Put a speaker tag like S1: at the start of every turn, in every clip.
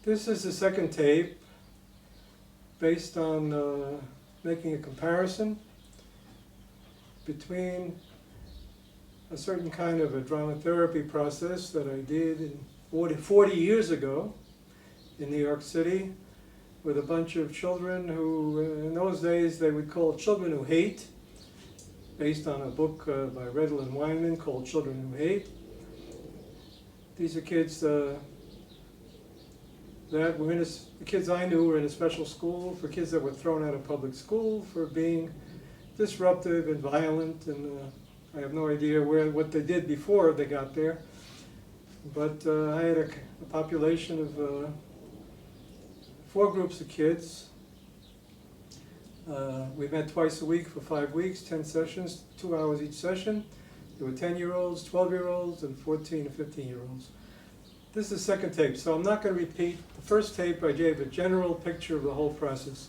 S1: This is the second tape based on making a comparison between a certain kind of a drama therapy process that I did in 40 years ago in New York City with a bunch of children who, in those days, they would call Children Who Hate, based on a book by Redl and Weinman called Children Who Hate. These are kids that were in the kids I knew were in a special school, for kids that were thrown out of public school for being disruptive and violent, and I have no idea what they did before they got there. But I had a population of 4 groups of kids. We met twice a week for 5 weeks, 10 sessions, 2 hours each session. There were 10-year-olds, 12-year-olds, and 14 and 15-year-olds. This is the second tape, so I'm not going to repeat. The first tape I gave a general picture of the whole process.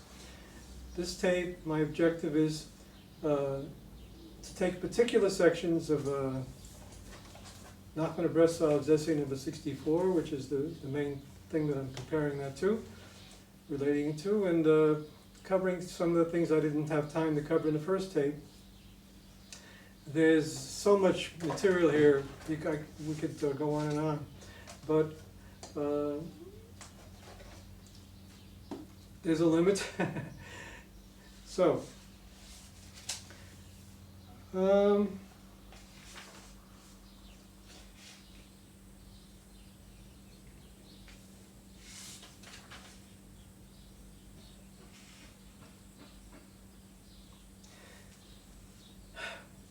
S1: This tape, my objective is to take particular sections of Nachman of Breslav's essay number 64, which is the main thing that I'm comparing that to, relating to, and covering some of the things I didn't have time to cover in the first tape. There's so much material here, we could go on and on. But there's a limit. So,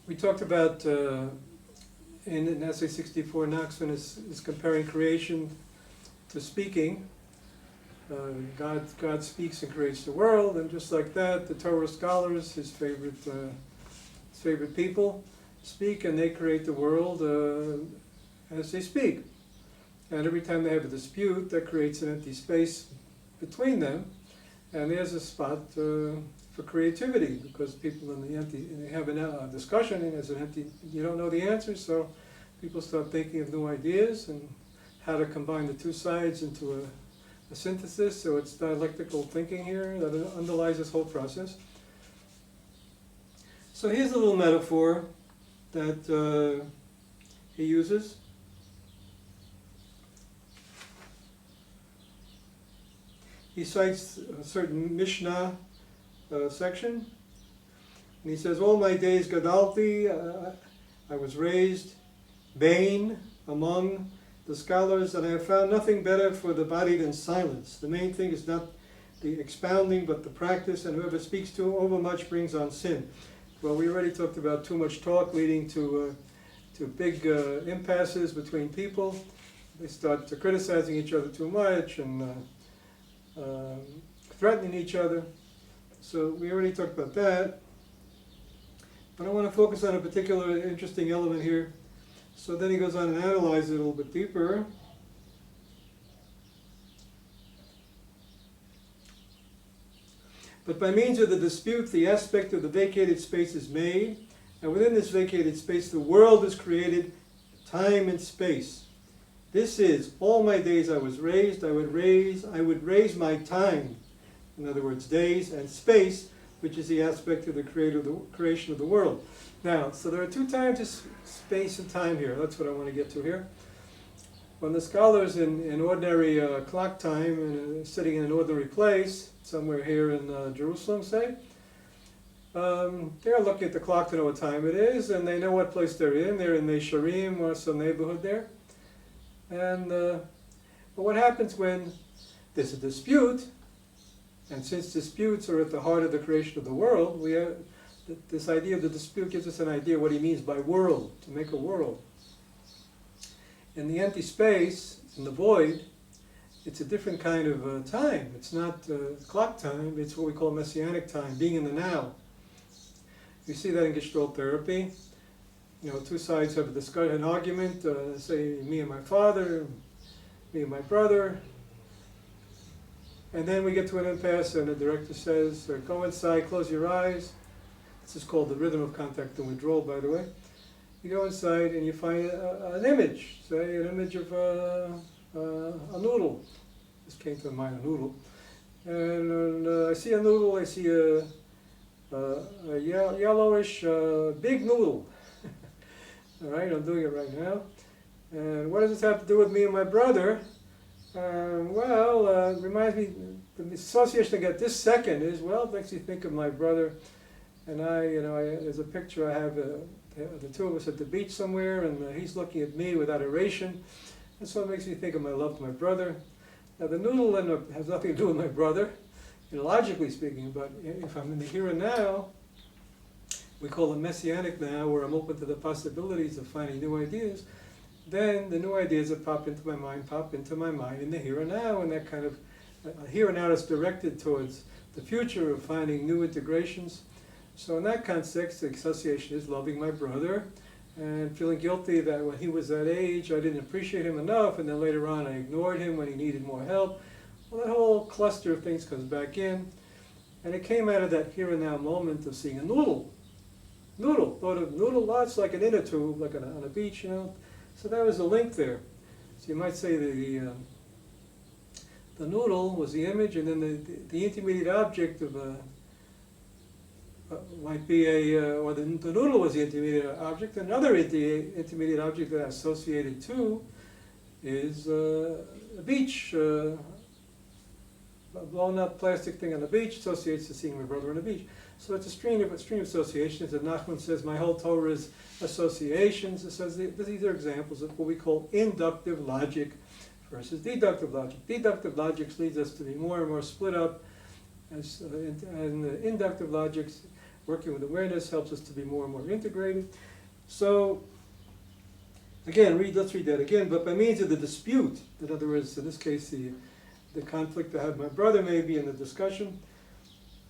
S1: we talked about in essay 64, Nachman is comparing creation to speaking. God speaks and creates the world, and just like that, the Torah scholars, his favorite people, speak and they create the world as they speak. And every time they have a dispute, that creates an empty space between them, and there's a spot for creativity, because people in the empty, and they have a discussion, and there's an empty, you don't know the answers, so people start thinking of new ideas and how to combine the two sides into a synthesis. So it's dialectical thinking here that underlies this whole process. So here's a little metaphor that he uses. He cites a certain Mishnah section, and he says, "All my days gadalti, I was raised, Bain, among the scholars, and I have found nothing better for the body than silence. The main thing is not the expounding, but the practice, and whoever speaks too overmuch brings on sin." Well, we already talked about too much talk leading to big impasses between people. They start criticizing each other too much and threatening each other. So we already talked about that. But I want to focus on a particular interesting element here. So then he goes on and analyzes it a little bit deeper. But by means of the dispute, the aspect of the vacated space is made, and within this vacated space, the world is created, time and space. This is, all my days I was raised, I would raise my time, in other words, days, and space, which is the aspect of the creation of the world. Now, so there are 2 times of space and time here. That's what I want to get to here. When the scholars in ordinary clock time, and sitting in an ordinary place, somewhere here in Jerusalem, say, they're looking at the clock to know what time it is, and they know what place they're in. They're in Meisharim or some neighborhood there. And but what happens when there's a dispute? And since disputes are at the heart of the creation of the world, we have this idea of the dispute gives us an idea what he means by world, to make a world. In the empty space, in the void, it's a different kind of time. It's not clock time, it's what we call messianic time, being in the now. You see that in gestalt therapy. You know, 2 sides have a discussion, an argument, say me and my father, me and my brother. And then we get to an impasse, and the director says, go inside, close your eyes. This is called the rhythm of contact and withdrawal, by the way. You go inside and you find an image, say an image of a noodle. Just came to mind, a noodle. And I see a noodle, I see a yellowish big noodle. All right, I'm doing it right now. And what does this have to do with me and my brother? It reminds me, the association I get this second is, well, it makes me think of my brother and I, there's a picture I have, the two of us at the beach somewhere, and he's looking at me with adoration. And so it makes me think of my love to my brother. Now the noodle has nothing to do with my brother, logically speaking, but if I'm in the here and now, we call it messianic now, where I'm open to the possibilities of finding new ideas, then the new ideas that pop into my mind in the here and now, and that kind of here and now is directed towards the future of finding new integrations. So in that context, the association is loving my brother and feeling guilty that when he was that age, I didn't appreciate him enough, and then later on I ignored him when he needed more help. Well, that whole cluster of things comes back in, and it came out of that here and now moment of seeing a noodle. Thought of noodle lots like an inner tube, like on a beach, So that was a link there. So you might say the noodle was the image, and then the intermediate object of might be or the noodle was the intermediate object. Another intermediate object that I associated to is a beach. A blown up plastic thing on the beach associates to seeing my brother on the beach. So it's a stream of associations. And Nachman says, my whole Torah is associations. It says these are examples of what we call inductive logic versus deductive logic. Deductive logic leads us to be more and more split up, and inductive logic, working with awareness, helps us to be more and more integrated. So, again, let's read that again. But by means of the dispute, in other words, in this case, the conflict I have with my brother maybe in the discussion,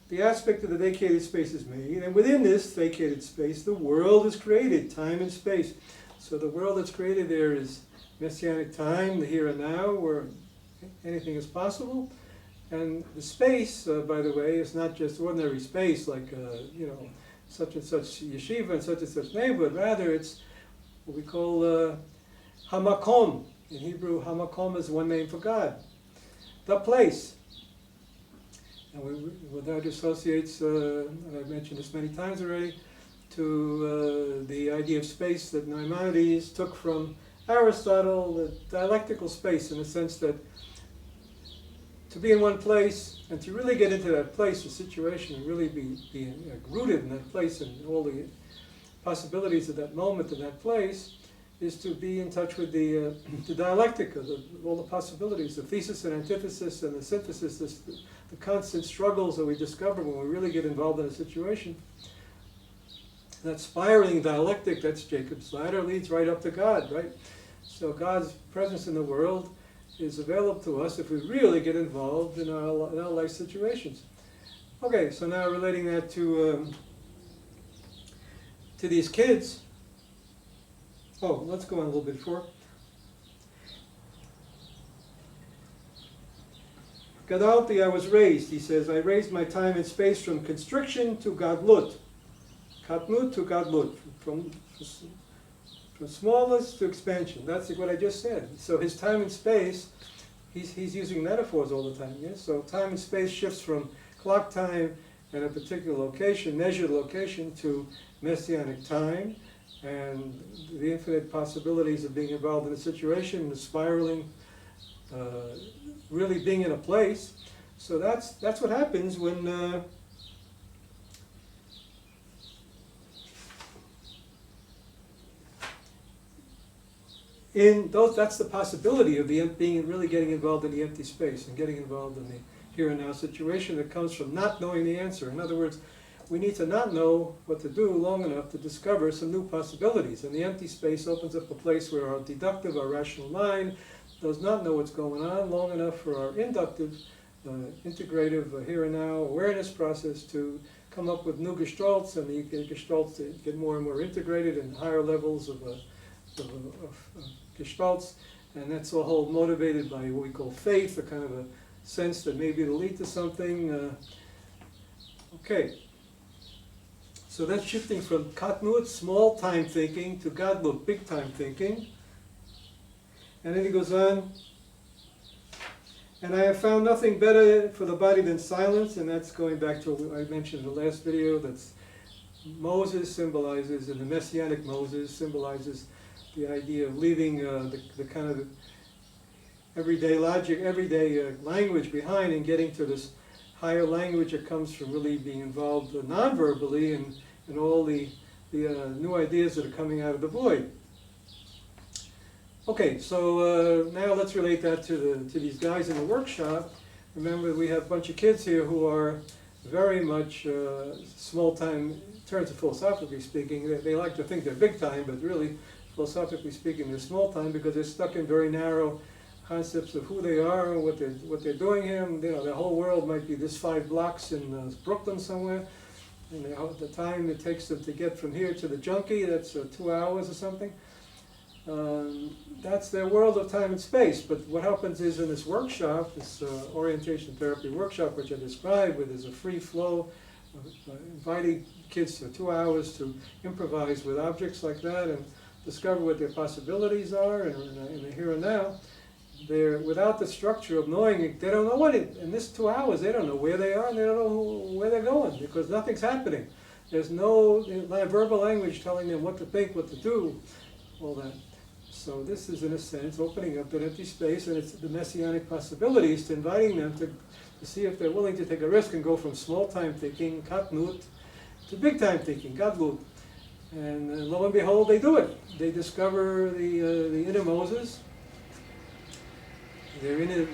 S1: the aspect of the vacated space is made, and within this vacated space, the world is created, time and space. So the world that's created there is messianic time, the here and now, where anything is possible. And the space, by the way, is not just ordinary space like, such and such yeshiva and such neighborhood. Rather, it's what we call hamakom. In Hebrew, hamakom is one name for God. The place. And that associates, and I've mentioned this many times already, to the idea of space that Maimonides took from Aristotle, the dialectical space, in the sense that to be in one place and to really get into that place or situation and really be rooted in that place and all the possibilities of that moment in that place is to be in touch with the dialectic of all the possibilities, the thesis and antithesis and the synthesis, the constant struggles that we discover when we really get involved in a situation. That spiraling dialectic, that's Jacob's ladder, leads right up to God, right? So God's presence in the world is available to us if we really get involved in our life situations. Okay, so now relating that to these kids. Oh, let's go on a little bit before. Gadalti, I was raised, he says, I raised my time and space from constriction to gadlut. Katnut to gadlut, from smallness to expansion. That's what I just said. So his time and space, he's using metaphors all the time. Yes? So time and space shifts from clock time and a particular location, measured location, to messianic time, and the infinite possibilities of being involved in a situation, the spiraling, really being in a place. So that's what happens when that's the possibility of being really getting involved in the empty space and getting involved in the here and now situation that comes from not knowing the answer. In other words, we need to not know what to do long enough to discover some new possibilities. And the empty space opens up a place where our deductive, our rational mind, does not know what's going on long enough for our inductive, integrative, here and now awareness process to come up with new gestalts, and the gestalts get more and more integrated in higher levels of gestalts. And that's all motivated by what we call faith, a kind of a sense that maybe it'll lead to something. Okay. So that's shifting from katnut, small time thinking, to gadlut, big time thinking. And then he goes on, And I have found nothing better for the body than silence, and that's going back to what I mentioned in the last video. That's Moses symbolizes, and the Messianic Moses symbolizes the idea of leaving the kind of everyday logic, everyday language behind, and getting to this higher language that comes from really being involved non-verbally in all the new ideas that are coming out of the void. Okay, so now let's relate that to these guys in the workshop. Remember, we have a bunch of kids here who are very much small time, in terms of philosophically speaking. They like to think they're big time, but really, philosophically speaking, they're small time because they're stuck in very narrow concepts of who they are and what they're doing here. And, their whole world might be this 5 blocks in Brooklyn somewhere. And the time it takes them to get from here to the junkie, that's 2 hours or something. That's their world of time and space. But what happens is in this workshop, this orientation therapy workshop, which I described, where there's a free flow, inviting kids for 2 hours to improvise with objects like that and discover what their possibilities are in the here and now. They're without the structure of knowing it. They don't know what in this 2 hours. They don't know where they are, and they don't know where they're going because nothing's happening. There's no verbal language telling them what to think, what to do, all that. So this is, in a sense, opening up an empty space, and it's the messianic possibilities to inviting them to see if they're willing to take a risk and go from small-time thinking, katnut, to big-time thinking, gadlut. And lo and behold, they do it. They discover the inner Moses. They're in a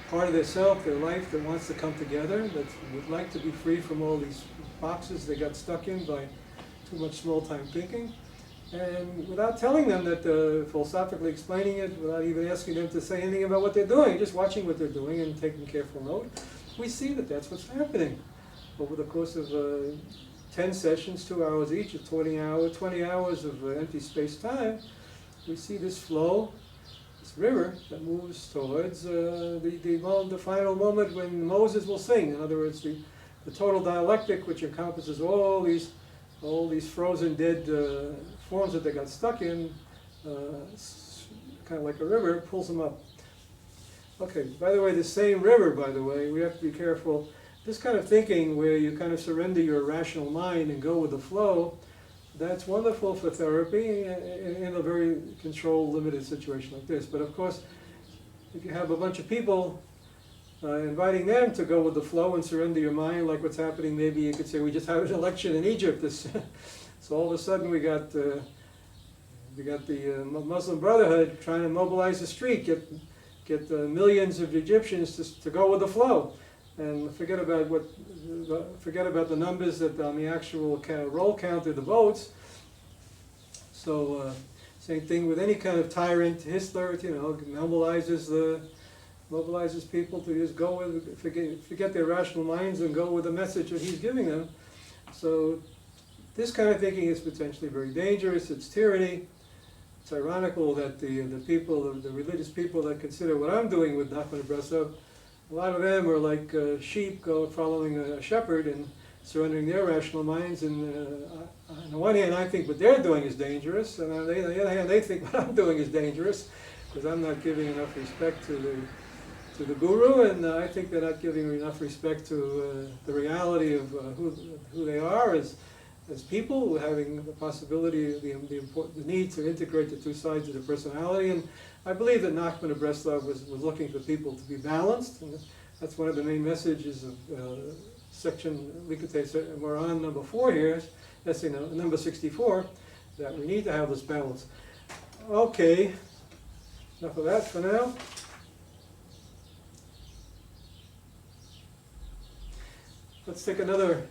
S1: part of their self, their life that wants to come together, that would like to be free from all these boxes they got stuck in by too much small-time thinking. And without telling them that, philosophically explaining it, without even asking them to say anything about what they're doing, just watching what they're doing and taking careful note, we see that that's what's happening. Over the course of 10 sessions, 2 hours each, 20 hours of empty space-time, we see this flow, this river that moves towards the final moment when Moses will sing. In other words, the total dialectic, which encompasses all these frozen dead forms that they got stuck in, kind of like a river, pulls them up. Okay, by the way, the same river, by the way, we have to be careful. This kind of thinking where you kind of surrender your rational mind and go with the flow, that's wonderful for therapy in a very controlled, limited situation like this. But of course, if you have a bunch of people inviting them to go with the flow and surrender your mind, like what's happening, maybe you could say we just had an election in Egypt. So all of a sudden we got the Muslim Brotherhood trying to mobilize the street, get millions of Egyptians to go with the flow, and forget about the numbers that on the actual roll count of the votes. So same thing with any kind of tyrant. Hitler, mobilizes people to just go with, forget their rational minds and go with the message that he's giving them. So this kind of thinking is potentially very dangerous. It's tyranny. It's ironical that the religious people that consider what I'm doing with Nachman of Bresav, a lot of them are like sheep following a shepherd and surrendering their rational minds. And on the one hand, I think what they're doing is dangerous, and on the other hand, they think what I'm doing is dangerous because I'm not giving enough respect to the guru, and I think they're not giving enough respect to the reality of who they are as people, having the possibility, the need to integrate the two sides of the personality. And I believe that Nachman of Breslav was looking for people to be balanced, and that's one of the main messages of section Likutei Moharan number 4 here, essay number 64, that we need to have this balance. Okay, enough of that for now. Let's take another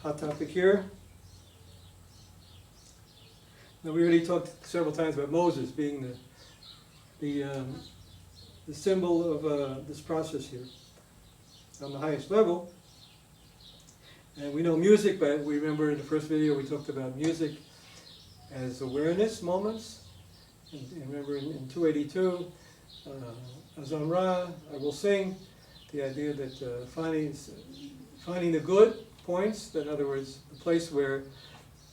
S1: hot topic here. Now, we already talked several times about Moses being the symbol of this process here on the highest level. And we know music, but we remember in the first video we talked about music as awareness moments. And remember in 282, Azam Ra, I will sing, the idea that finding the good points, in other words, the place where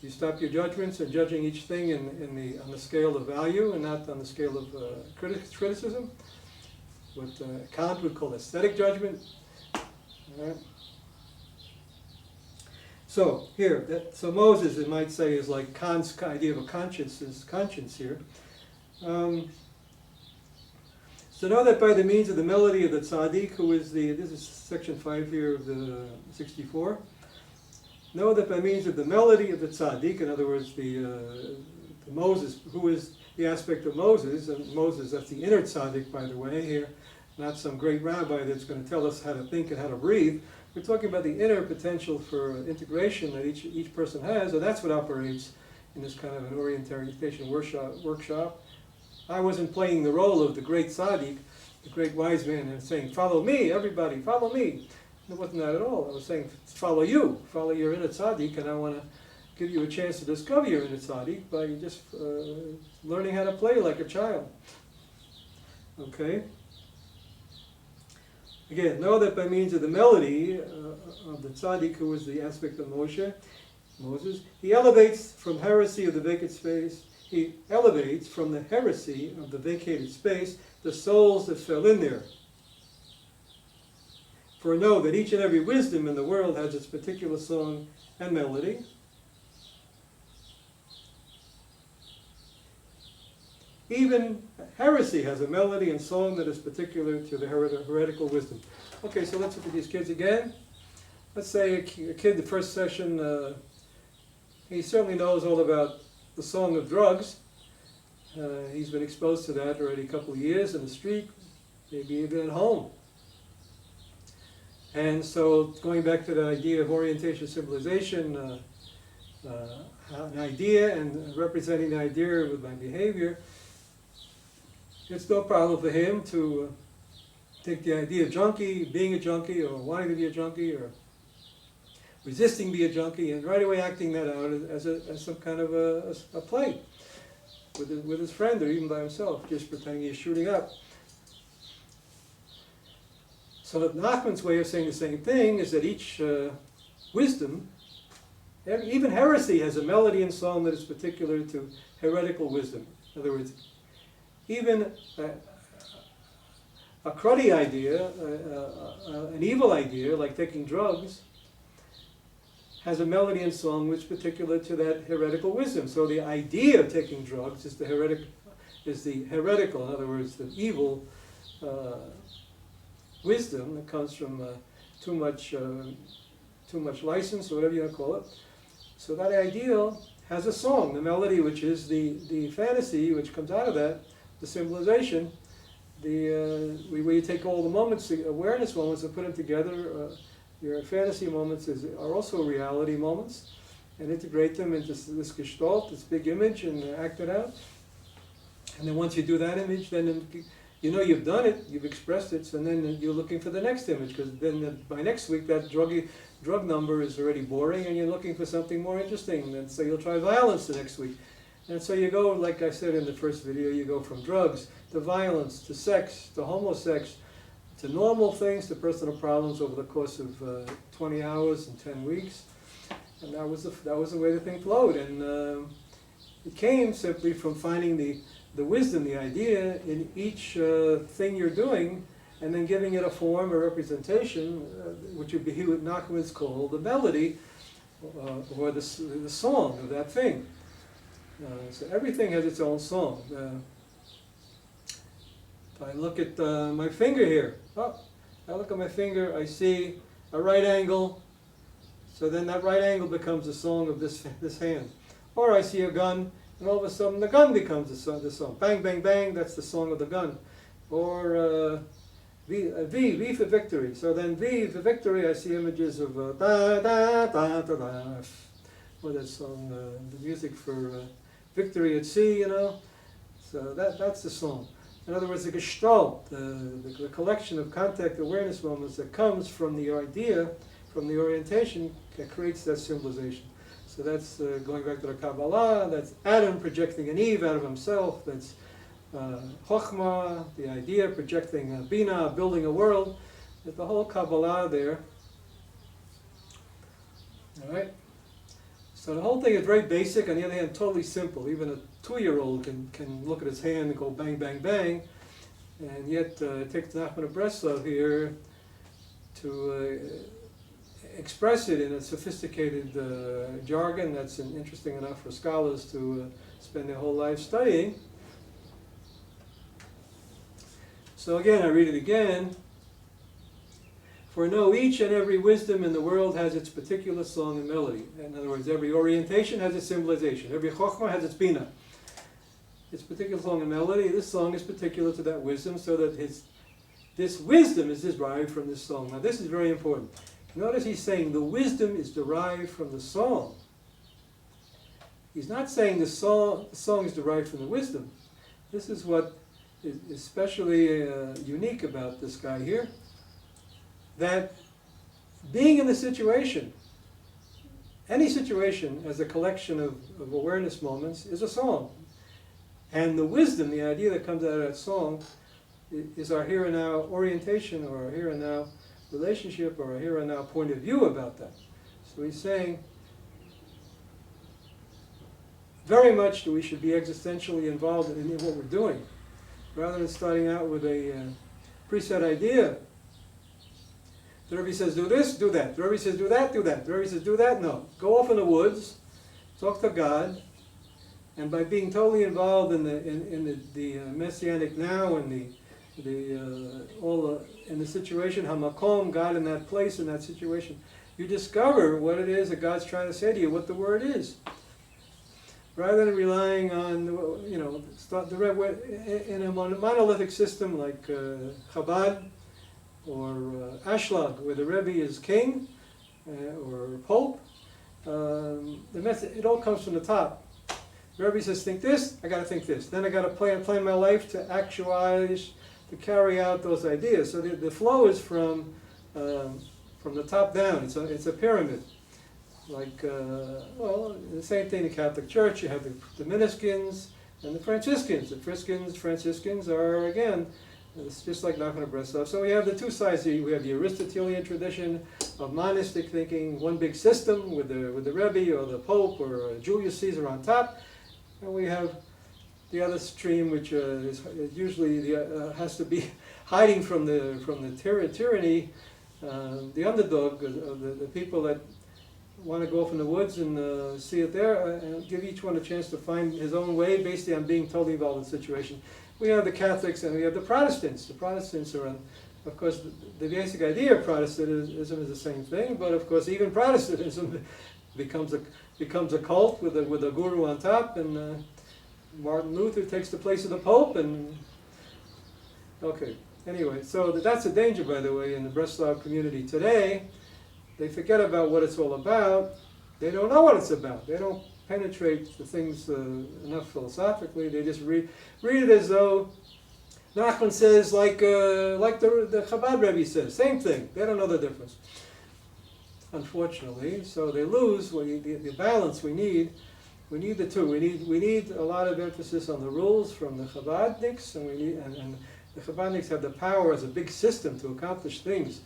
S1: you stop your judgments and judging each thing on the scale of value and not on the scale of criticism. what Kant would call aesthetic judgment. All right. So here, so Moses, it might say, is like Kant's idea of a conscience here. So know that by the means of the melody of the tzaddik, who is this is section 5 here of the 64. Know that by means of the melody of the tzaddik, in other words, the Moses, who is the aspect of Moses, and Moses, that's the inner tzaddik, by the way, here, not some great rabbi that's going to tell us how to think and how to breathe. We're talking about the inner potential for integration that each person has, and that's what operates in this kind of an orientation workshop. I wasn't playing the role of the great tzaddik, the great wise man, and saying, follow me, everybody, follow me. It wasn't that at all. I was saying, follow your inner tzaddik, and I want to give you a chance to discover your inner tzaddik by just learning how to play like a child. Okay? Again, know that by means of the melody of the tzaddik, who is the aspect of Moses, he elevates from heresy of the vacant space, he elevates from the heresy of the vacated space the souls that fell in there. For know that each and every wisdom in the world has its particular song and melody. Even heresy has a melody and song that is particular to the heretical wisdom. Okay, so let's look at these kids again. Let's say a kid, the first session, he certainly knows all about the song of drugs. He's been exposed to that already a couple of years in the street, maybe even at home. And so going back to the idea of orientation civilization, an idea and representing the idea with my behavior, it's no problem for him to take the idea of junkie, being a junkie, or wanting to be a junkie, or resisting being a junkie, and right away acting that out as some kind of a play with his friend, or even by himself, just pretending he's shooting up. So that Nachman's way of saying the same thing is that each wisdom, even heresy, has a melody and song that is particular to heretical wisdom. In other words, even a cruddy idea, an evil idea, like taking drugs, has a melody and song which is particular to that heretical wisdom. So the idea of taking drugs is the heretical, in other words, the evil wisdom that comes from too much license, or whatever you want to call it. So that ideal has a song, the melody, which is the fantasy which comes out of that, the symbolization, where you take all the moments, the awareness moments, and put them together. Your fantasy moments are also reality moments, and integrate them into this gestalt, this big image, and act it out. And then once you do that image, then you know you've done it, you've expressed it, so then you're looking for the next image, because then by next week that drug number is already boring, and you're looking for something more interesting, and so you'll try violence the next week. And so you go, like I said in the first video, you go from drugs to violence to sex to homosex to normal things to personal problems over the course of 20 hours and 10 weeks. And that was the way the thing flowed. And it came simply from finding the wisdom, the idea in each thing you're doing, and then giving it a form, a representation, which would be what Nachman's called the melody, or the song of that thing. So everything has its own song. If I look at my finger here, I look at my finger, I see a right angle, so then that right angle becomes the song of this hand. Or I see a gun, and all of a sudden the gun becomes the song. Bang, bang, bang, that's the song of the gun. Or V for victory. So then V for victory, I see images of da da da da da. Or that song, the music for victory at sea, you know. So that's the song. In other words, the gestalt, the collection of contact awareness moments that comes from the idea, from the orientation, that creates that symbolization. So that's going back to the Kabbalah, that's Adam projecting an Eve out of himself, that's Chokhmah, the idea projecting Bina, building a world. There's the whole Kabbalah there. All right? So the whole thing is very basic, on the other hand, totally simple. Even a 2-year-old can look at his hand and go bang, bang, bang. And yet it takes Nachman of Breslav here to express it in a sophisticated jargon that's interesting enough for scholars to spend their whole life studying. So again, I read it again. For know each and every wisdom in the world has its particular song and melody. In other words, every orientation has its symbolization. Every chokhmah has its bina. Its particular song and melody. This song is particular to that wisdom, so that this wisdom is derived from this song. Now this is very important. Notice he's saying the wisdom is derived from the song. He's not saying the song is derived from the wisdom. This is what is especially unique about this guy here. That being in the situation, any situation as a collection of awareness moments is a song. And the wisdom, the idea that comes out of that song, is our here and now orientation, or our here and now relationship, or our here and now point of view about that. So he's saying very much that we should be existentially involved in what we're doing, rather than starting out with a preset idea. The Rebbe says do this, do that. The Rebbe says do that, do that. The Rebbe says do that, no. Go off in the woods, talk to God, and by being totally involved in the messianic now and in the situation, hamakom, God in that place, in that situation, you discover what it is that God's trying to say to you, what the word is. Rather than relying on, in a monolithic system like Chabad, or Ashlag, where the Rebbe is king, or Pope, it all comes from the top. The Rebbe says, think this, I got to think this. Then I got to plan my life to actualize, to carry out those ideas. So the flow is from the top down. It's a pyramid. Like, the same thing in the Catholic Church. You have the Dominicans and the Franciscans. The Franciscans are, again, it's just like Nachman of Bresav. So we have the two sides. We have the Aristotelian tradition of monistic thinking, one big system with the Rebbe or the Pope or Julius Caesar on top, and we have the other stream, which is usually has to be hiding from the tyranny, the underdog of the people that want to go off in the woods and see it there, and give each one a chance to find his own way based on being totally involved in the situation. We have the Catholics and we have the Protestants. The Protestants are, of course, the basic idea of Protestantism is the same thing, but of course even Protestantism becomes a cult with a guru on top, and Martin Luther takes the place of the Pope, and okay. Anyway, so that's a danger, by the way, in the Breslav community today. They forget about what it's all about. They don't know what it's about. They don't penetrate the things enough philosophically. They just read it as though Nachman says, like the Chabad Rebbe says, same thing. They don't know the difference, unfortunately. So they lose the balance we need. We need the two. We need a lot of emphasis on the rules from the Chabadniks, and the Chabadniks have the power as a big system to accomplish things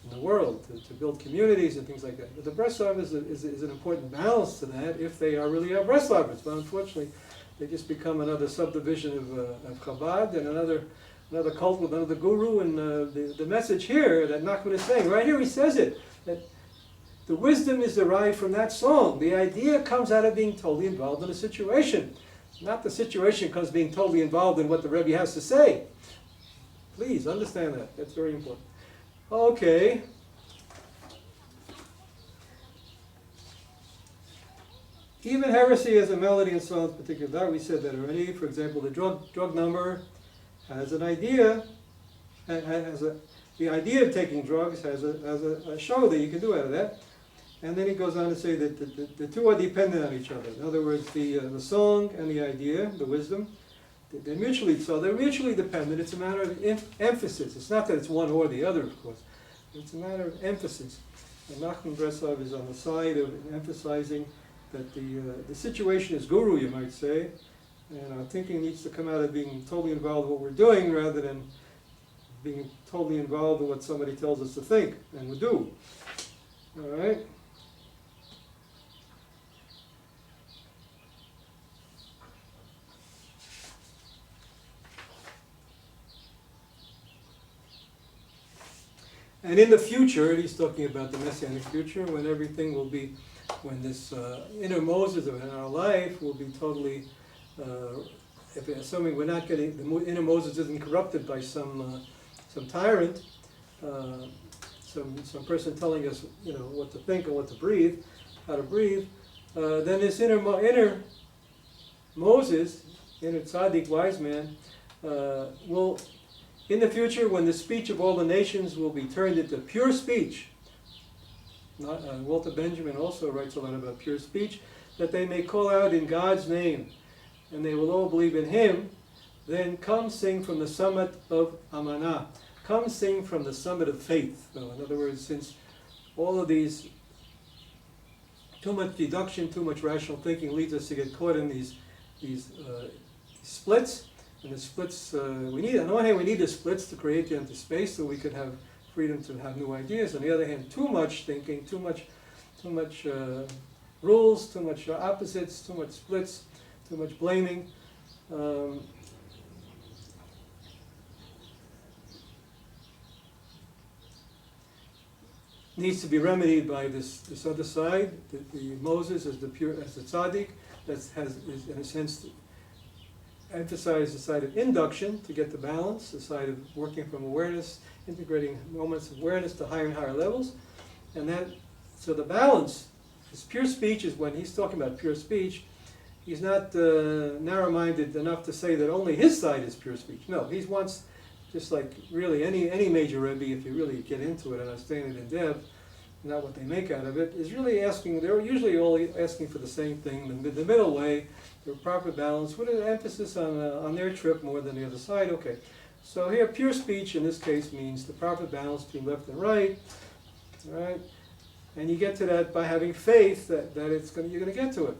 S1: in the world, to build communities and things like that. But the Breslav is an important balance to that if they are really Breslavers. But unfortunately, they just become another subdivision of Chabad and another cult with another guru. And the message here that Nachman is saying, right here he says it, that the wisdom is derived from that song. The idea comes out of being totally involved in a situation. Not the situation comes being totally involved in what the Rebbe has to say. Please understand that. That's very important. Okay. Even heresy has a melody and songs particular. That we said that already. For example, the drug number has an idea. The idea of taking drugs has a show that you can do out of that. And then he goes on to say that the two are dependent on each other. In other words, the song and the idea, the wisdom, they're mutually dependent. It's a matter of emphasis. It's not that it's one or the other, of course. It's a matter of emphasis. And Nachman of Bresav is on the side of emphasizing that the situation is guru, you might say, and our thinking needs to come out of being totally involved in what we're doing rather than being totally involved in what somebody tells us to think and we do. All right? And in the future, he's talking about the messianic future, when everything will be, when this inner Moses of our life will be totally, assuming we're not getting, the inner Moses isn't corrupted by some tyrant, some person telling us, what to think and what to breathe, how to breathe, then this inner Moses, inner tzaddik, wise man, will, in the future, when the speech of all the nations will be turned into pure speech, Walter Benjamin also writes a lot about pure speech, that they may call out in God's name, and they will all believe in Him, then come sing from the summit of Amanah. Come sing from the summit of faith. So in other words, since all of these, too much deduction, too much rational thinking leads us to get caught in these splits, and the splits, we need, on the one hand, we need the splits to create the empty space so we could have freedom to have new ideas. On the other hand, too much thinking, too much rules, too much opposites, too much splits, too much blaming. Needs to be remedied by this other side. The Moses as the tzaddik that is in a sense emphasize the side of induction to get the balance, the side of working from awareness, integrating moments of awareness to higher and higher levels, and so the balance. His pure speech is when he's talking about pure speech. He's not narrow-minded enough to say that only his side is pure speech. No, he wants, just like really any major Rebbe, if you really get into it and understand it in depth, not what they make out of it, is really asking, they're usually all asking for the same thing, the middle way, the proper balance, with an emphasis on their trip more than the other side. Okay, so here pure speech in this case means the proper balance between left and right, right? And you get to that by having faith that you're going to get to it.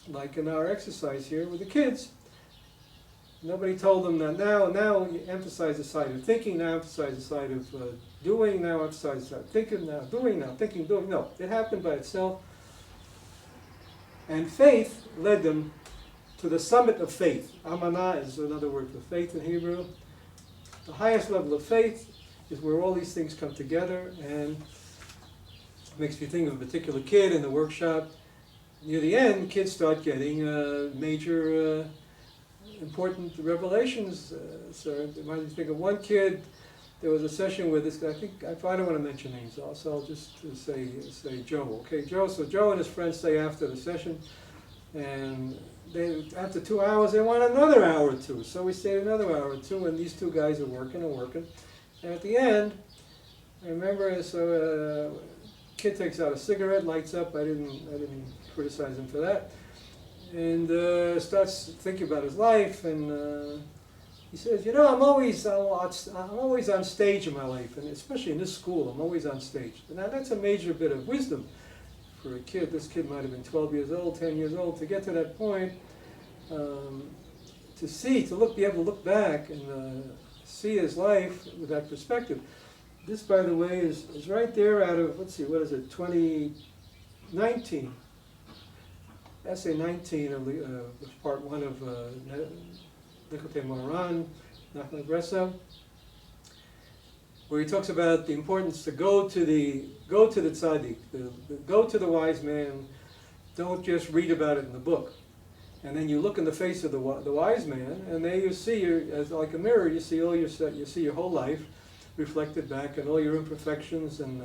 S1: Like in our exercise here with the kids. Nobody told them that now you emphasize the side of thinking, now emphasize the side of doing, now emphasize the side of thinking, now doing, now thinking, doing. No, it happened by itself. And faith led them to the summit of faith. Amanah is another word for faith in Hebrew. The highest level of faith is where all these things come together, and it makes me think of a particular kid in the workshop. Near the end, kids start getting major important revelations. So it reminds me think of one kid. There was a session with this guy. I don't want to mention names, so I'll just say Joe. Okay, Joe. So Joe and his friends stay after the session, and after 2 hours they want another hour or two. So we stayed another hour or two, and these two guys are working and working. And at the end, I remember, kid takes out a cigarette, lights up. I didn't criticize him for that, and starts thinking about his life, and he says, I'm always on stage in my life, and especially in this school, I'm always on stage. Now that's a major bit of wisdom for a kid. This kid might have been 12 years old, 10 years old, to get to that point, be able to look back and see his life with that perspective. This, by the way, is right there out of, let's see, what is it, 2019. Essay 19 of part 1 of Likutei Moharan, Nachman of Bresav, where he talks about the importance to go to the tzaddik, go to the wise man. Don't just read about it in the book. And then you look in the face of the wise man, and there you see, as like a mirror, you see your whole life reflected back, and all your imperfections, and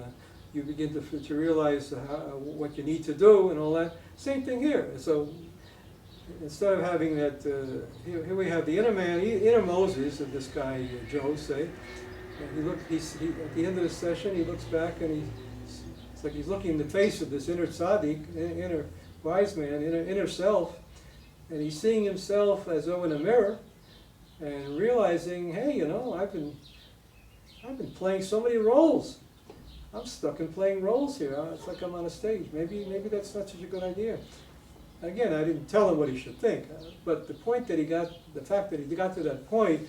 S1: you begin to realize what you need to do and all that. Same thing here. So instead of having that, here we have the inner man, inner Moses of this guy Joe, say. And at the end of the session, he looks back, and it's like he's looking in the face of this inner tzaddik, inner wise man, inner self, and he's seeing himself as though in a mirror, and realizing, hey, I've been playing so many roles. I'm stuck in playing roles here. It's like I'm on a stage. Maybe that's not such a good idea. Again, I didn't tell him what he should think, but the fact that he got to that point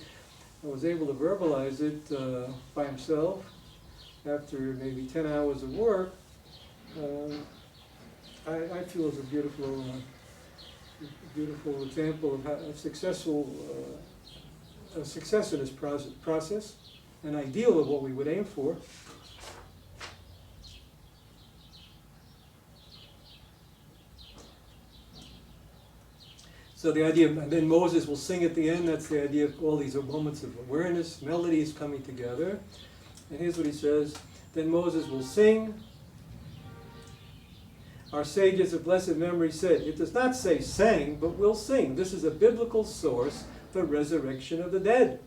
S1: and was able to verbalize it by himself after maybe 10 hours of work, I feel is a beautiful example of success in this process. an ideal of what we would aim for. So the idea, and then Moses will sing at the end, that's the idea of all these moments of awareness, melodies coming together. And here's what he says, then Moses will sing. Our sages of blessed memory said, it does not say sang, but will sing. This is a biblical source, the resurrection of the dead.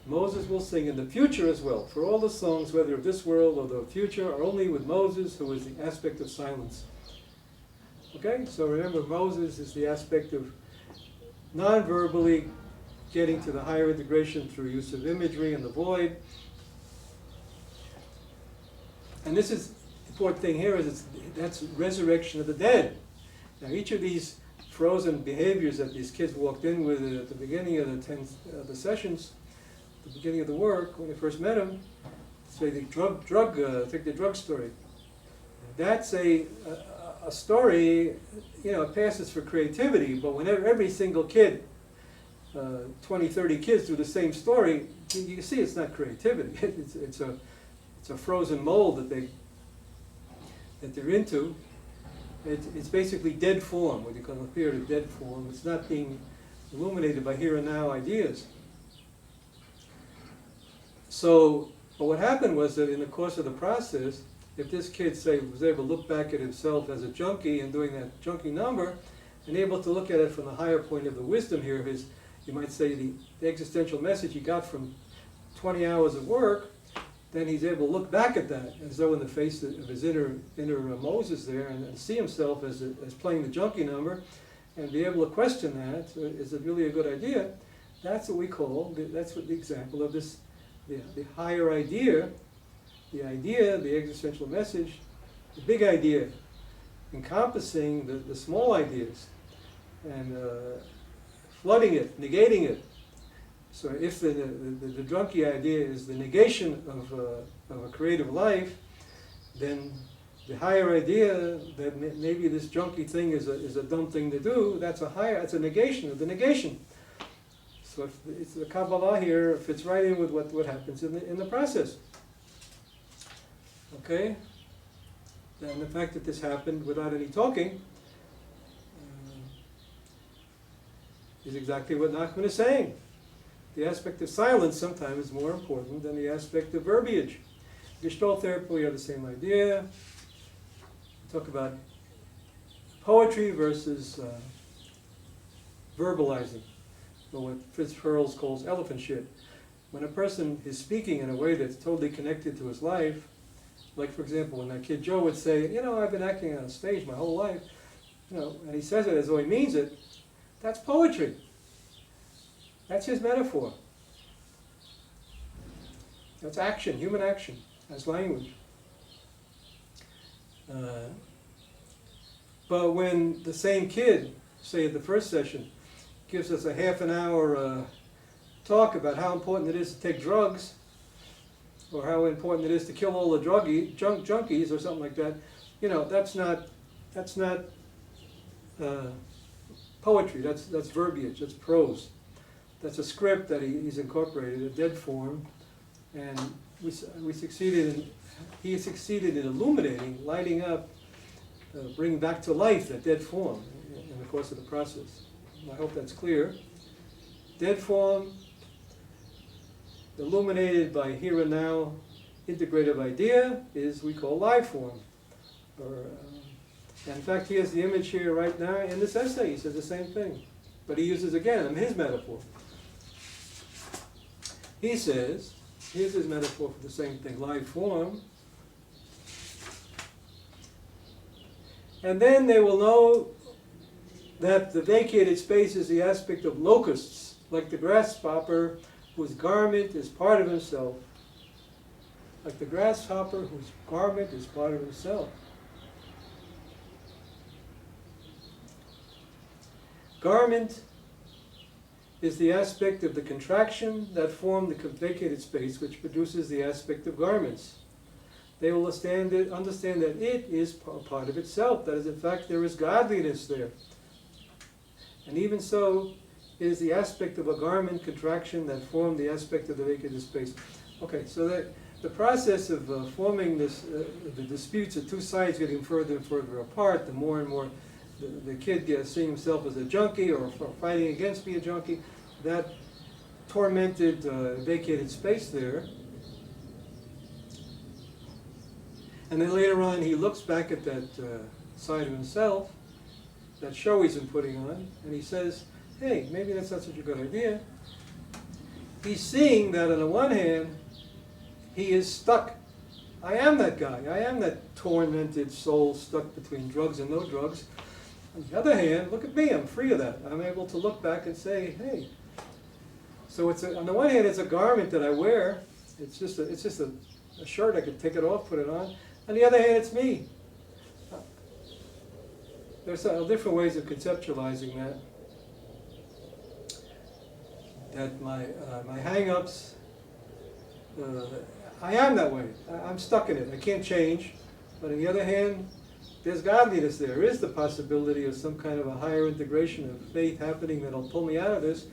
S1: Moses will sing in the future as well, for all the songs, whether of this world or the future, are only with Moses, who is the aspect of silence. Okay, so remember, Moses is the aspect of non-verbally getting to the higher integration through use of imagery and the void. And this is the important thing here, is that's resurrection of the dead. Now each of these frozen behaviors that these kids walked in with at the beginning of the sessions, the beginning of the work, when they first met him, say the take the drug story. That's a story, you know, it passes for creativity, but whenever every single kid, 20, 30 kids do the same story, you can see it's not creativity. It's a frozen mold that they're into. It's basically dead form, what you call a period of dead form. It's not being illuminated by here and now ideas. So, but what happened was that in the course of the process, if this kid, say, was able to look back at himself as a junkie and doing that junkie number, and able to look at it from the higher point of the wisdom here, his, you might say, the existential message he got from 20 hours of work, then he's able to look back at that as though in the face of his inner Moses there, and see himself as playing the junkie number, and be able to question that. Is it really a good idea? That's what we call, that's what the example of this, the higher idea, the existential message, the big idea, encompassing the small ideas, and flooding it, negating it. So if the drunky idea is the negation of a creative life, then the higher idea that maybe this junky thing is a dumb thing to do, that's a negation of the negation. So if it's the Kabbalah here fits right in with what happens in the process. Okay? And the fact that this happened without any talking is exactly what Nachman is saying. The aspect of silence sometimes is more important than the aspect of verbiage. Gestalt therapy, we have the same idea. We talk about poetry versus verbalizing, or what Fritz Perls calls elephant shit. When a person is speaking in a way that's totally connected to his life, like for example, when that kid Joe would say, you know, I've been acting on a stage my whole life, you know, and he says it as though he means it, that's poetry. That's his metaphor. That's action, human action, as language. But when the same kid, say at the first session, gives us a half an hour talk about how important it is to take drugs, or how important it is to kill all the junkies, or something like that, you know, that's not poetry. That's verbiage. That's prose. That's a script that he's incorporated, a dead form, and he succeeded in illuminating, lighting up, bringing back to life that dead form in the course of the process. I hope that's clear. Dead form, illuminated by here and now, integrative idea is we call live form. In fact, he has the image here right now in this essay. He says the same thing, but he uses again his metaphor. He says, here's his metaphor for the same thing, live form. And then they will know that the vacated space is the aspect of locusts, like the grasshopper whose garment is part of himself. Like the grasshopper whose garment is part of himself. Garment is the aspect of the contraction that formed the vacated space, which produces the aspect of garments. They will understand that it is part of itself, that is, in fact, there is godliness there. And even so, It is the aspect of a garment contraction that formed the aspect of the vacated space. Okay, so that the process of forming this, the disputes of two sides getting further and further apart, the more and more the kid gets seeing himself as a junkie or fighting against being a junkie, that tormented vacated space there. And then later on he looks back at that side of himself, that show he's been putting on, and he says, hey, maybe that's not such a good idea. He's seeing that on the one hand, he is stuck. I am that guy. I am that tormented soul stuck between drugs and no drugs. On the other hand, look at me. I'm free of that. I'm able to look back and say, hey. So it's on the one hand, it's a garment that I wear. It's just a shirt. I could take it off, put it on. On the other hand, it's me. There's different ways of conceptualizing that. That my hang-ups, I am that way. I'm stuck in it. I can't change. But on the other hand, there's godliness there. There is the possibility of some kind of a higher integration of faith happening that'll pull me out of this.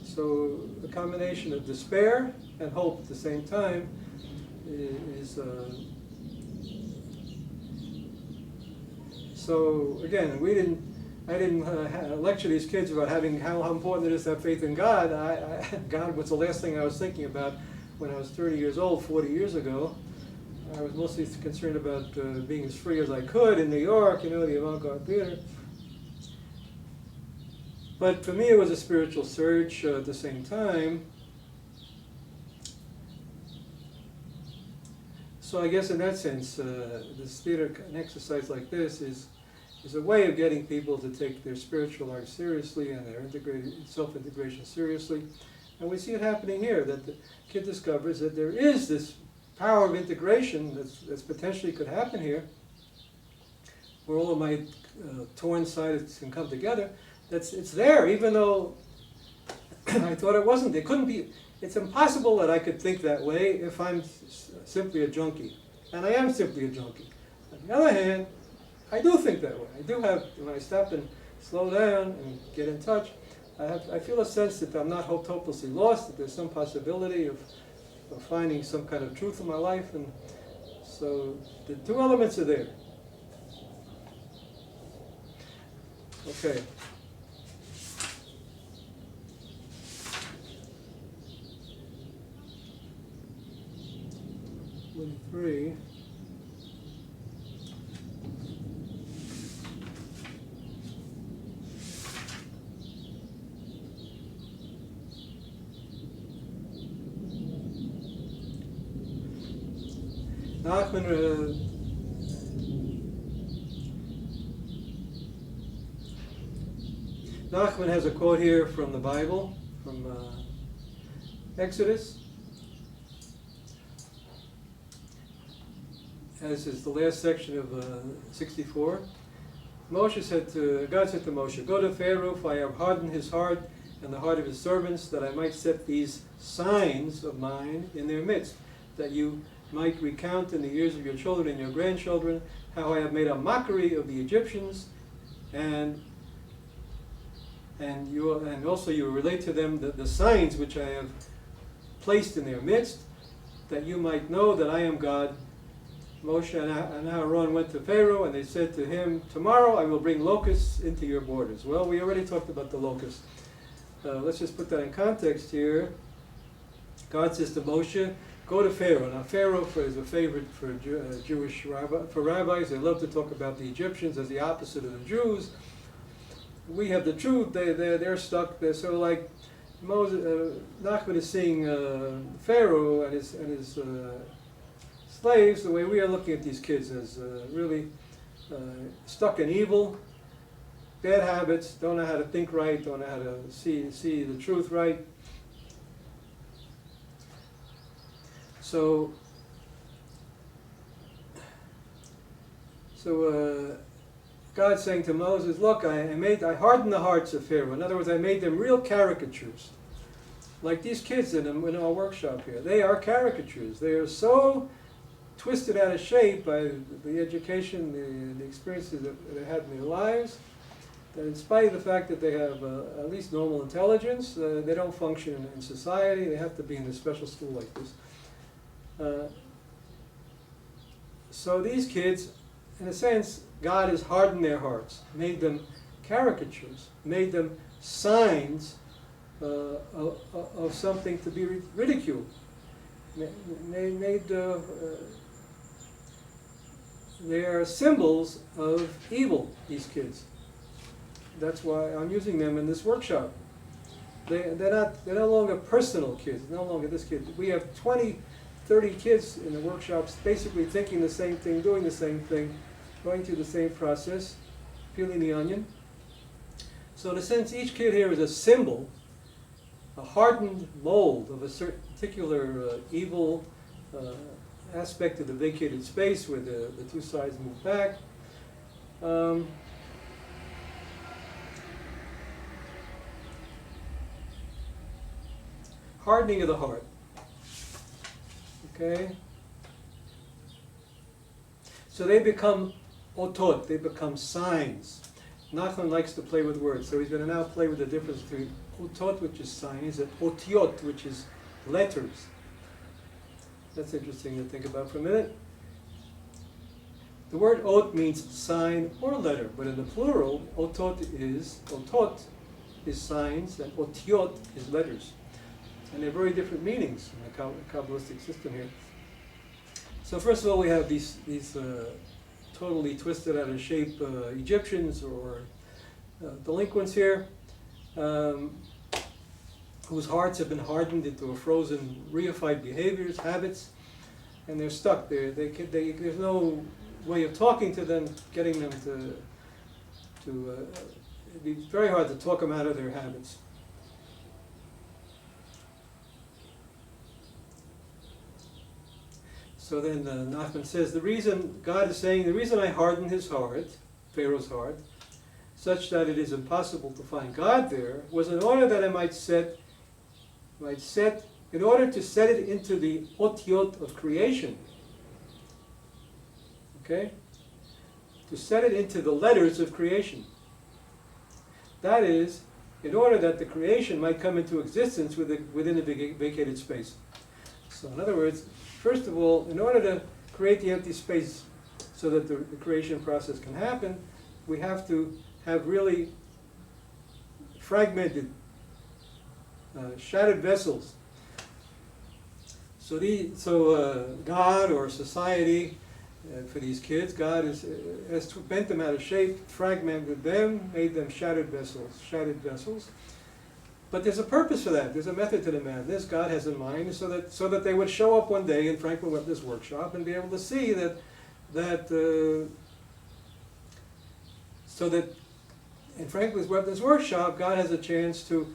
S1: So the combination of despair and hope at the same time is so again, I didn't lecture these kids about how important it is to have faith in God. God was the last thing I was thinking about when I was 30 years old, 40 years ago. I was mostly concerned about being as free as I could in New York, the avant-garde theater. But for me, it was a spiritual search at the same time. So I guess in that sense, this theater, an exercise like this is a way of getting people to take their spiritual life seriously and their self-integration seriously. And we see it happening here, that the kid discovers that there is this power of integration that's potentially could happen here, where all of my torn sides can come together. It's there, even though I thought it wasn't. It couldn't be. It's impossible that I could think that way if I'm simply a junkie. And I am simply a junkie. On the other hand, I do think that way. I do have, when I stop and slow down and get in touch, I feel a sense that I'm not hopelessly lost, that there's some possibility of finding some kind of truth in my life. And so the two elements are there. Okay. Three. Nachman has a quote here from the Bible, from Exodus. This is the last section of 64. God said to Moshe, "Go to Pharaoh, for I have hardened his heart and the heart of his servants, that I might set these signs of mine in their midst, that you might recount in the ears of your children and your grandchildren how I have made a mockery of the Egyptians, and also you relate to them the signs which I have placed in their midst, that you might know that I am God." Moshe and Aaron went to Pharaoh, and they said to him, "Tomorrow I will bring locusts into your borders." Well, we already talked about the locusts. Let's just put that in context here. God says to Moshe, "Go to Pharaoh." Now, Pharaoh is a favorite for Jewish rabbis. They love to talk about the Egyptians as the opposite of the Jews. We have the truth. They're stuck. They're sort of like Nachman is seeing Pharaoh and his slaves the way we are looking at these kids, as really stuck in evil, bad habits, don't know how to think right, don't know how to see the truth right. So God's saying to Moses, "Look, I hardened the hearts of Pharaoh." In other words, I made them real caricatures. Like these kids in our workshop here. They are caricatures. They are so twisted out of shape by the education, the experiences that they had in their lives, that in spite of the fact that they have at least normal intelligence, they don't function in society. They have to be in a special school like this. So these kids, in a sense, God has hardened their hearts, made them caricatures, made them signs of something to be ridiculed. They are symbols of evil, these kids. That's why I'm using them in this workshop. They're no longer personal kids, no longer this kid. We have 20, 30 kids in the workshops basically thinking the same thing, doing the same thing, going through the same process, peeling the onion. So in a sense, each kid here is a symbol, a hardened mold of a certain particular evil aspect of the vacated space where the two sides move back. Hardening of the heart. Okay? So they become otot, they become signs. Nachman likes to play with words, so he's going to now play with the difference between otot, which is signs, and otiot, which is letters. That's interesting to think about for a minute. The word ot means sign or letter, but in the plural, otot is signs and otiot is letters. And they're very different meanings in the Kabbalistic system here. So first of all, we have these totally twisted out of shape Egyptians or delinquents here, whose hearts have been hardened into a frozen, reified behaviors, habits, and they're stuck there. There's no way of talking to them, getting them to it'd be very hard to talk them out of their habits. So then Nachman says, the reason, God is saying, the reason I hardened his heart, Pharaoh's heart, such that it is impossible to find God there, was in order that I might in order to set it into the otiot of creation. Okay? To set it into the letters of creation. That is, in order that the creation might come into existence within the vacated space. So in other words, first of all, in order to create the empty space so that the creation process can happen, we have to have really fragmented, shattered vessels. So God or society, for these kids, God has bent them out of shape, fragmented them, made them shattered vessels. But there's a purpose for that. There's a method to the madness God has in mind, so that they would show up one day in Franklin Webner's workshop and be able to see so that in Franklin Webner's workshop, God has a chance to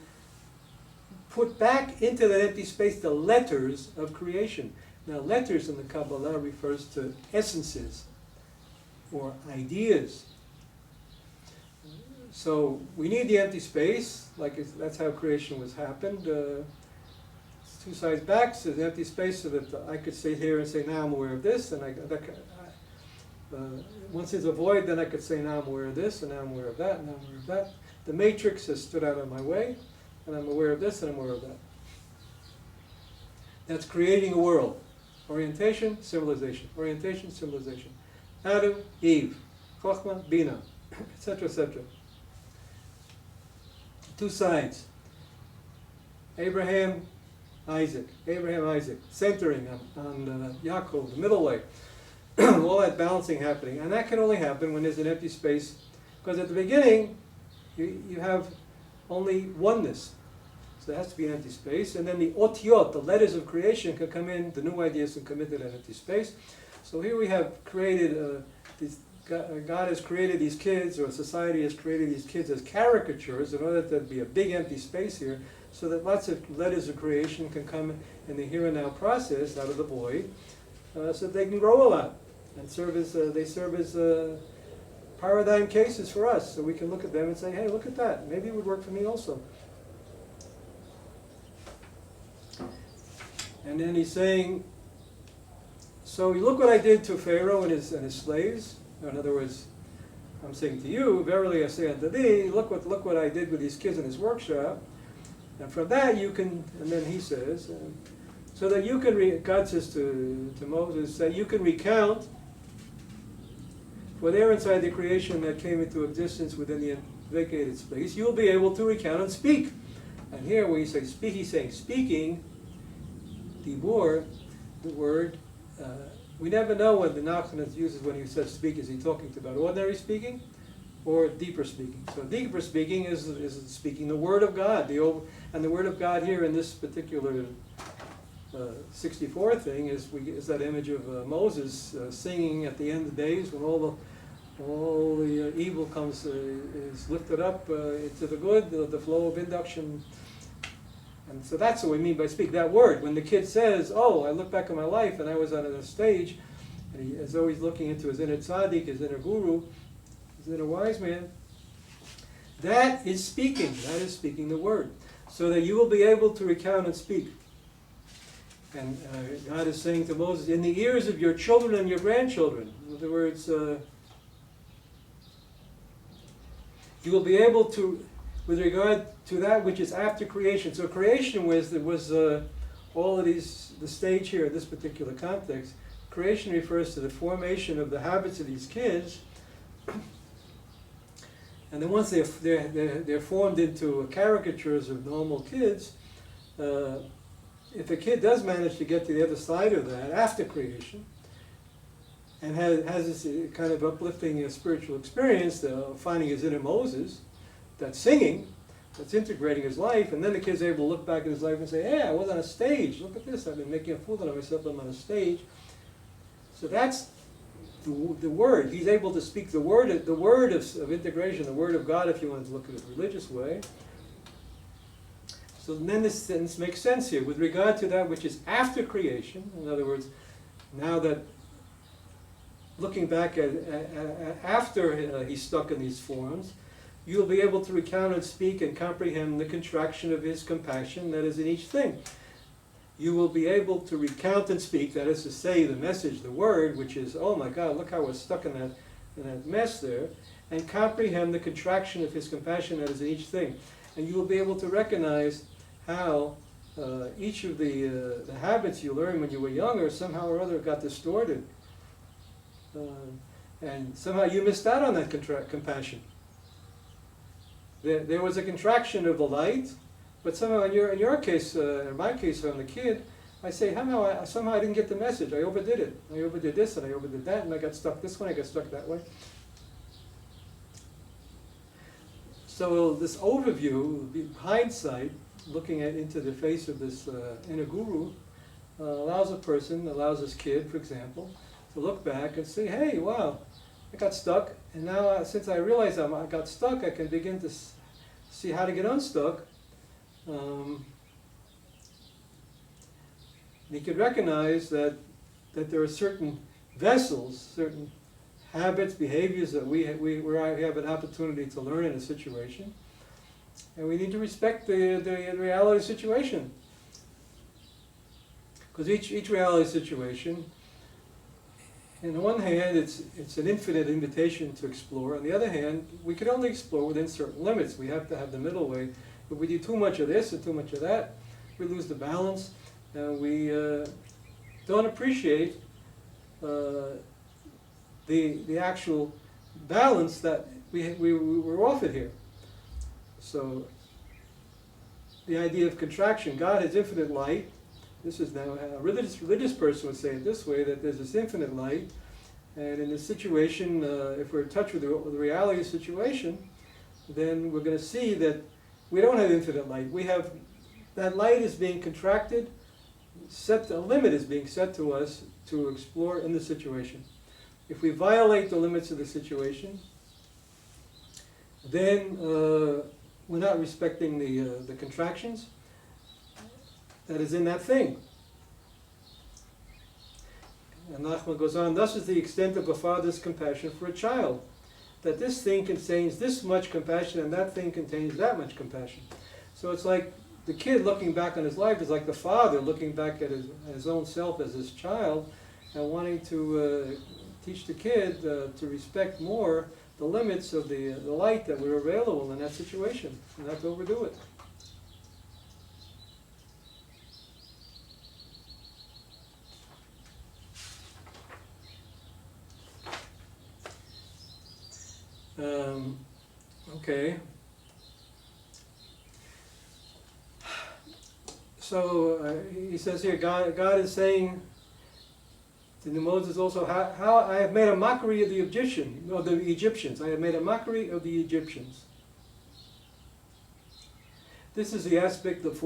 S1: put back into that empty space the letters of creation. Now, letters in the Kabbalah refers to essences or ideas. So we need the empty space, that's how creation was happened. It's two sides back, so there's empty space so that I could sit here and say, now I'm aware of this, and once there's a void, then I could say, now I'm aware of this, and now I'm aware of that, and now I'm aware of that. The matrix has stood out of my way, and I'm aware of this, and I'm aware of that. That's creating a world. Orientation, civilization. Orientation, civilization. Adam, Eve. Chochmah, Bina, etc., etc. Two sides. Abraham, Isaac, centering on Yaakov, the middle way. All that balancing happening. And that can only happen when there's an empty space, because at the beginning, you have only oneness. So there has to be an empty space. And then the otiot, the letters of creation, can come in, the new ideas can come into that empty space. So here we have created God has created these kids, or society has created these kids as caricatures in order that there be a big empty space here, so that lots of letters of creation can come in the here and now process out of the void, so that they can grow a lot and serve as paradigm cases for us, so we can look at them and say, hey, look at that, maybe it would work for me also. And then he's saying, so you look what I did to Pharaoh and his slaves. In other words, I'm saying to you, verily I say unto thee, look what I did with these kids in this workshop. And from that you can, and then he says, so that you can, God says to Moses, that you can recount, for there inside the creation that came into existence within the vacated space, you'll be able to recount and speak. And here when you say speak, he's saying speaking, dibur, the word, we never know what the Nachman uses when he says speak. Is he talking about ordinary speaking or deeper speaking? So deeper speaking is speaking the word of God. And the word of God here in this particular 64 thing is that image of Moses singing at the end of the days when all the evil comes is lifted up into the good, the flow of induction. And so that's what we mean by speak. That word, when the kid says, oh, I look back at my life and I was on a stage, and he is always looking into his inner tzaddik, his inner guru, his inner wise man, that is speaking. That is speaking the word. So that you will be able to recount and speak. And God is saying to Moses, in the ears of your children and your grandchildren, in other words, you will be able to, with regard to that which is after creation. So creation was all of these, the stage here in this particular context. Creation refers to the formation of the habits of these kids. And then once they're formed into caricatures of normal kids, if a kid does manage to get to the other side of that after creation, and has this kind of uplifting spiritual experience, finding his inner Moses, that's singing, that's integrating his life, and then the kid's able to look back at his life and say, hey, I was on a stage, look at this, I've been making a fool out of myself, I'm on a stage. So that's the word. He's able to speak the word of integration, the word of God, if you want to look at it a religious way. So then this sentence makes sense here. With regard to that which is after creation, in other words, now that looking back at after he's stuck in these forms, you'll be able to recount and speak and comprehend the contraction of his compassion that is in each thing. You will be able to recount and speak, that is to say, the message, the word, which is, oh my God, look how we're stuck in that mess there, and comprehend the contraction of his compassion that is in each thing. And you will be able to recognize how each of the habits you learned when you were younger somehow or other got distorted. And somehow you missed out on that compassion. There was a contraction of the light, but somehow in your case, in my case, I'm the kid, I say, somehow I didn't get the message. I overdid it. I overdid this and I overdid that, and I got stuck this way, I got stuck that way. So this overview, hindsight, looking into the face of this inner guru, allows this kid, for example, to look back and say, hey, wow, I got stuck, and now since I realize I got stuck, I can begin to see how to get unstuck. He could recognize that there are certain vessels, certain habits, behaviors that we have an opportunity to learn in a situation, and we need to respect the reality situation. Because each reality situation, on the one hand, it's an infinite invitation to explore. On the other hand, we can only explore within certain limits. We have to have the middle way. If we do too much of this and too much of that, we lose the balance, and we don't appreciate the actual balance that we're offered here. So the idea of contraction, God has infinite light. This is now a religious person would say it this way, that there's this infinite light, and in this situation, if we're in touch with the reality of the situation, then we're going to see that we don't have infinite light. We have, that light is being contracted, a limit is being set to us to explore in the situation. If we violate the limits of the situation, then we're not respecting the contractions that is in that thing. And Nachman goes on, thus is the extent of a father's compassion for a child, that this thing contains this much compassion and that thing contains that much compassion. So it's like the kid looking back on his life is like the father looking back at his own self as his child and wanting to teach the kid to respect more the limits of the light that were available in that situation, and not to overdo it. Okay. So he says here, God is saying to Moses also, how I have made a mockery of the Egyptians. I have made a mockery of the Egyptians. This is the aspect of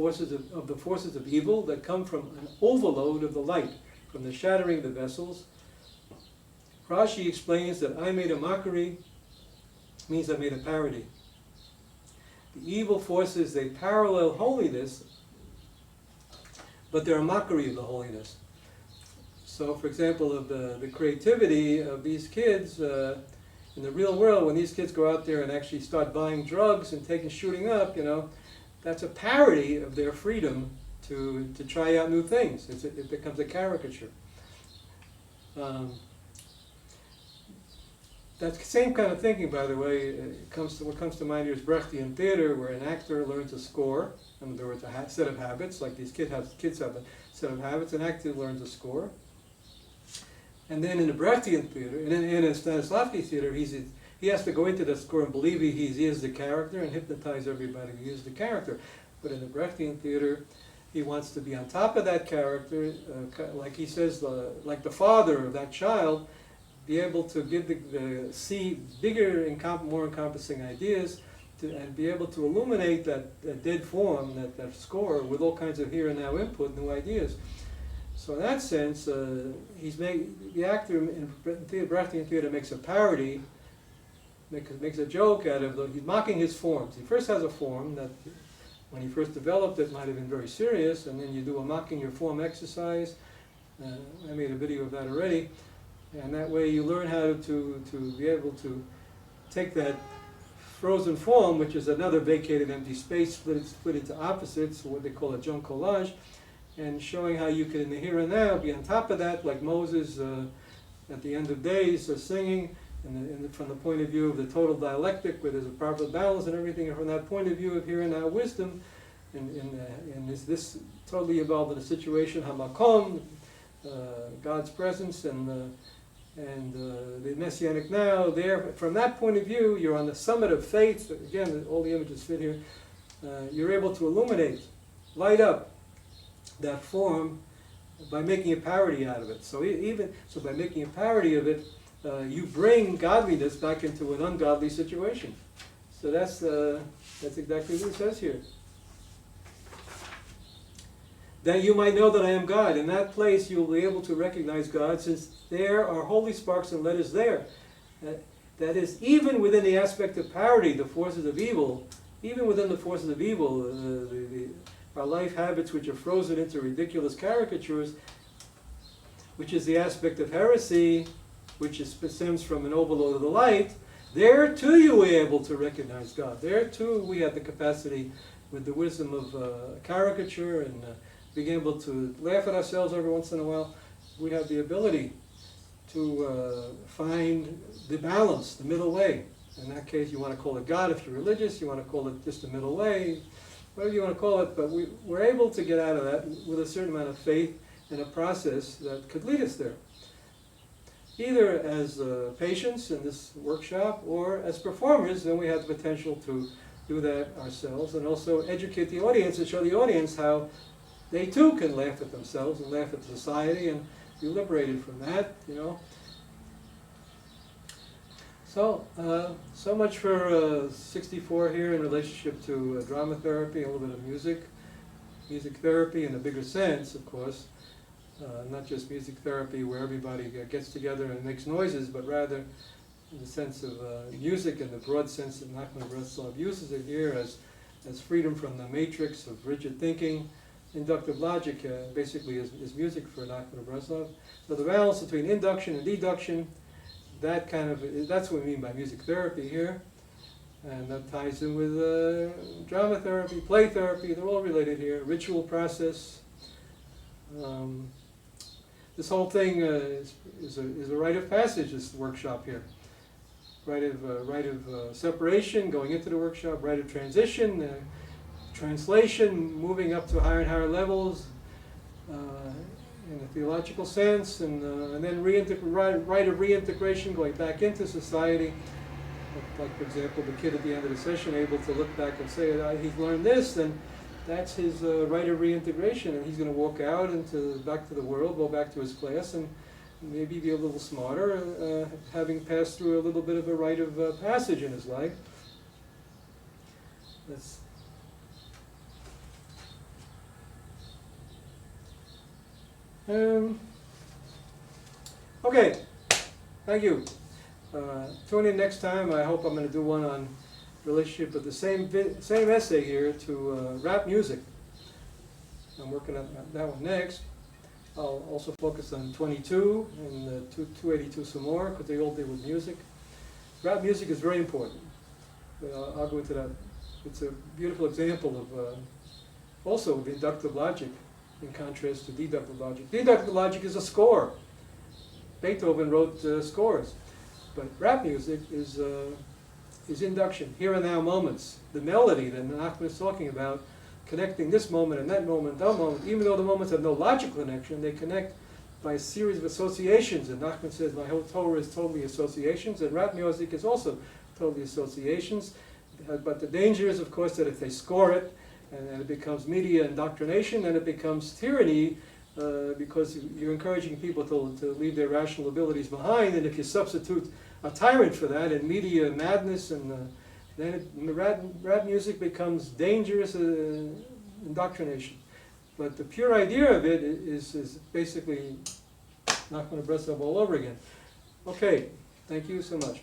S1: the forces of evil that come from an overload of the light, from the shattering of the vessels. Rashi explains that I made a mockery means I made a parody. The evil forces, they parallel holiness, but they're a mockery of the holiness. So, for example, of the creativity of these kids in the real world, when these kids go out there and actually start buying drugs and shooting up, that's a parody of their freedom to try out new things. It becomes a caricature. That same kind of thinking, by the way, what comes to mind here is Brechtian theater, where an actor learns a score. In other words, a set of habits, like these kids have a set of habits. An actor learns a score. And then in the Brechtian theater, and in a Stanislavski theater, he has to go into the score and believe he is the character and hypnotize everybody who is the character. But in the Brechtian theater, he wants to be on top of that character, like he says, like the father of that child, be able to give see bigger and more encompassing ideas, and be able to illuminate that dead form, that score, with all kinds of here and now input, new ideas. So in that sense, the actor in Brechtian theater makes a parody, makes a joke out of he's mocking his forms. He first has a form that, when he first developed it, might have been very serious, and then you do a mocking your form exercise. I made a video of that already. And that way you learn how to be able to take that frozen form, which is another vacated empty space, split into opposites, what they call a junk collage, and showing how you can, in the here and now, be on top of that, like Moses at the end of days, singing, from the point of view of the total dialectic, where there's a proper balance and everything, and from that point of view of here and now wisdom, and is this totally involved in a situation, hamakom, God's presence, and the Messianic now, there, from that point of view, you're on the summit of faith. Again, all the images fit here. You're able to illuminate, light up that form by making a parody out of it. So by making a parody of it, you bring godliness back into an ungodly situation. So that's exactly what it says here. That you might know that I am God. In that place you will be able to recognize God, since there are holy sparks and letters there. That is, even within the aspect of parody, the forces of evil, even within the forces of evil, our life habits which are frozen into ridiculous caricatures, which is the aspect of heresy, which stems from an overload of the light, there too you will be able to recognize God. There too we have the capacity, with the wisdom of caricature and being able to laugh at ourselves every once in a while, we have the ability to find the balance, the middle way. In that case, you want to call it God if you're religious, you want to call it just the middle way, whatever you want to call it, but we're able to get out of that with a certain amount of faith in a process that could lead us there. Either as patients in this workshop, or as performers, then we have the potential to do that ourselves, and also educate the audience and show the audience how they too can laugh at themselves and laugh at society and be liberated from that, So, so much for 64 here in relationship to drama therapy, a little bit of music therapy in a bigger sense, of course, not just music therapy where everybody gets together and makes noises, but rather in the sense of music, in the broad sense that Nachman of Breslav uses it here as freedom from the matrix of rigid thinking. Inductive logic basically is music for Nachman of Breslav. So the balance between induction and deduction, that's what we mean by music therapy here. And that ties in with drama therapy, play therapy, they're all related here. Ritual process. This whole thing is a rite of passage, this workshop here. rite of separation, going into the workshop, rite of transition, translation, moving up to higher and higher levels in a theological sense, and then rite of reintegration, going back into society. Like, for example, the kid at the end of the session able to look back and say, he's learned this, then that's his rite of reintegration, and he's going to walk out back to the world, go back to his class, and maybe be a little smarter, having passed through a little bit of a rite of passage in his life. Okay, thank you. Tune in next time. I hope I'm going to do one on relationship of the same essay here to rap music. I'm working on that one next. I'll also focus on 22 and 282 some more, because they all deal with music. Rap music is very important. I'll go into that. It's a beautiful example of also of inductive logic in contrast to deductive logic. Deductive logic is a score. Beethoven wrote scores. But rap music is induction, here and now moments. The melody that Nachman is talking about, connecting this moment and that moment, even though the moments have no logical connection, they connect by a series of associations. And Nachman says, my whole Torah is totally associations, and rap music is also totally associations. But the danger is, of course, that if they score it, and then it becomes media indoctrination, then it becomes tyranny, because you're encouraging people to leave their rational abilities behind, and if you substitute a tyrant for that in media madness, and then rap music becomes dangerous indoctrination. But the pure idea of it is basically Nachman of Bresav all over again. Okay, thank you so much.